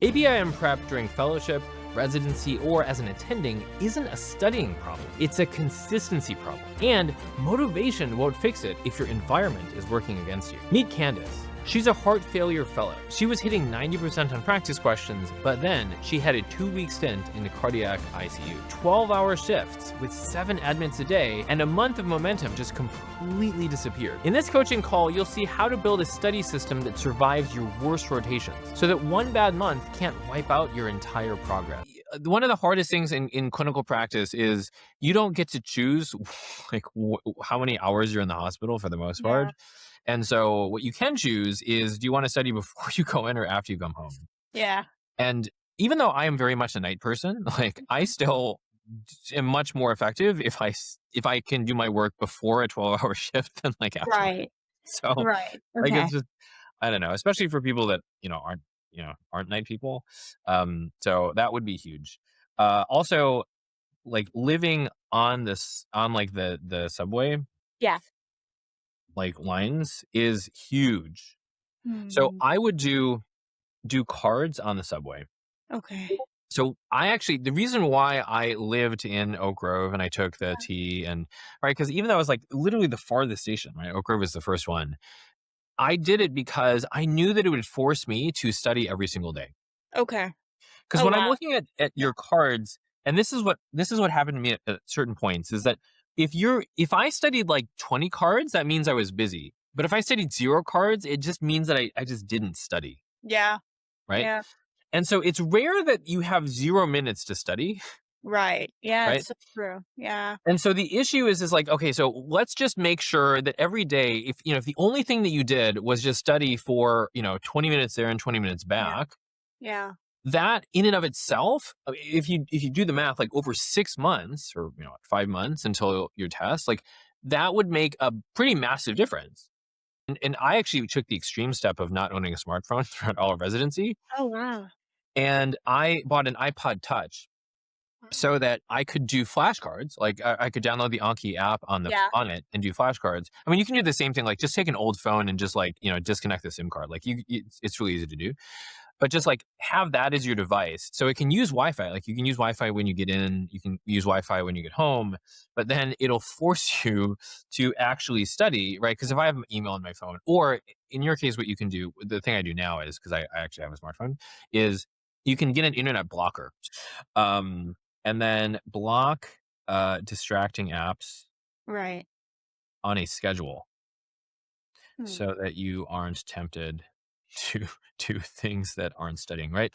ABIM prep during fellowship, residency, or as an attending isn't a studying problem. It's a consistency problem. And motivation won't fix it if your environment is working against you. Meet Candace. She's a heart failure fellow. She was hitting 90% on practice questions, but then she had a 2-week stint in the cardiac ICU. 12-hour shifts with 7 admits a day, and a month of momentum just completely disappeared. In this coaching call, you'll see how to build a study system that survives your worst rotations, so that one bad month can't wipe out your entire progress. One of the hardest things in clinical practice is you don't get to choose how many hours you're in the hospital for the most part. And so what you can choose is, do you want to study before you go in or after you come home? Yeah. And even though I am very much a night person, I still am much more effective if I can do my work before a 12-hour shift than after. Right. So Right. Okay. it's just, I don't know, especially for people that, aren't night people. So that would be huge. Also, living on the subway, Yeah. lines is huge. So I would do cards on the subway. Okay. So the reason why I lived in Oak Grove and I took the T because even though I was literally the farthest station, right? Oak Grove was the first one. I did it because I knew that it would force me to study every single day. Okay. Because Oh, when I'm wow. looking at your cards, and this is what happened to me at certain points, is that if I studied 20 cards, that means I was busy. But if I studied 0 cards, it just means that I just didn't study. Yeah. Right. Yeah. And so it's rare that you have 0 minutes to study. Right. Yeah. Right. It's so true. Yeah. And so the issue is okay, so let's just make sure that every day, if the only thing that you did was just study for, 20 minutes there and 20 minutes back, Yeah. that in and of itself, if you do the math, over 6 months or 5 months until your test, that would make a pretty massive difference. And I actually took the extreme step of not owning a smartphone throughout all of residency, Oh, wow. and I bought an iPod Touch so that I could do flashcards. I could download the Anki app on Yeah. it and do flashcards. I mean, you can do the same thing. Just take an old phone and just disconnect the SIM card. It's really easy to do. But just have that as your device, so it can use Wi-Fi. You can use Wi-Fi when you get in, you can use Wi-Fi when you get home, but then it'll force you to actually study, right? Because if I have an email on my phone, or in your case, what you can do, the thing I do now is, because I actually have a smartphone, is you can get an internet blocker, and then block distracting apps Right. on a schedule, Hmm. so that you aren't tempted to do things that aren't studying, right?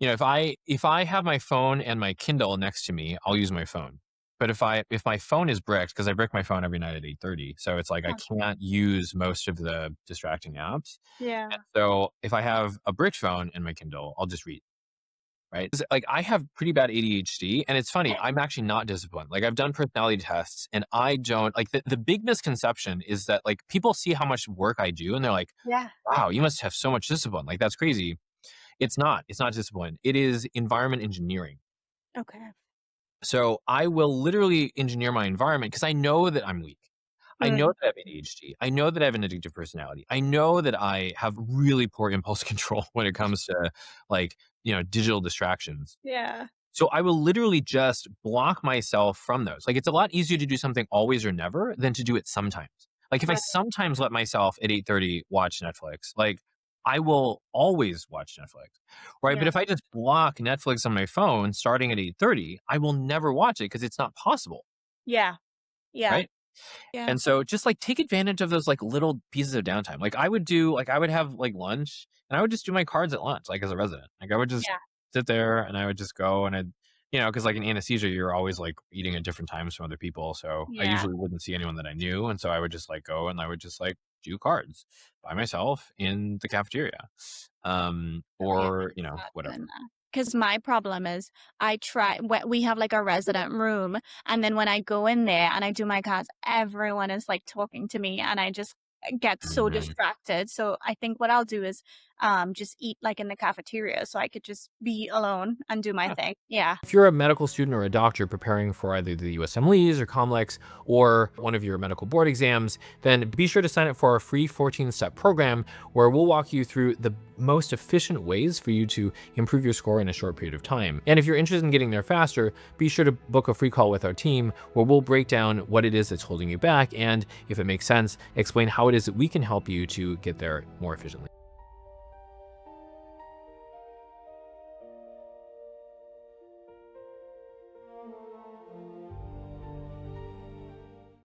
If I have my phone and my Kindle next to me, I'll use my phone. But if my phone is bricked, because I brick my phone every night at 8:30, so it's I can't use most of the distracting apps. Yeah. And so if I have a bricked phone and my Kindle, I'll just read. Right? 'Cause, I have pretty bad ADHD, and it's funny, I'm actually not disciplined. I've done personality tests, and I don't the big misconception is that people see how much work I do, and they're like, Yeah. "Wow, you must have so much discipline. That's crazy." It's not. It's not discipline. It is environment engineering. Okay. So I will literally engineer my environment because I know that I'm weak. I know that I have ADHD. I know that I have an addictive personality. I know that I have really poor impulse control when it comes to digital distractions. Yeah. So I will literally just block myself from those. It's a lot easier to do something always or never than to do it sometimes. If I Right. sometimes let myself at 8:30 watch Netflix, I will always watch Netflix, right? But Yeah. if I just block Netflix on my phone starting at 8:30, I will never watch it because it's not possible, Yeah. Yeah. right? Yeah. And so just take advantage of those little pieces of downtime. I would have lunch, and I would just do my cards at lunch, as a resident. I would just Yeah. sit there, and I would just go, and because in anesthesia, you're always eating at different times from other people. So I Yeah. usually wouldn't see anyone that I knew. And so I would just go, and I would just do cards by myself in the cafeteria. Or, whatever. Because my problem is we have a resident room, and then when I go in there and I do my cards, everyone is talking to me, and get so Mhm. distracted. So I think what I'll do is just eat like in the cafeteria so I could just be alone and do my thing. Yeah. If you're a medical student or a doctor preparing for either the USMLEs or COMLEX or one of your medical board exams, then be sure to sign up for our free 14-step program where we'll walk you through the most efficient ways for you to improve your score in a short period of time. And if you're interested in getting there faster, be sure to book a free call with our team where we'll break down what it is that's holding you back and, if it makes sense, explain how it is that we can help you to get there more efficiently.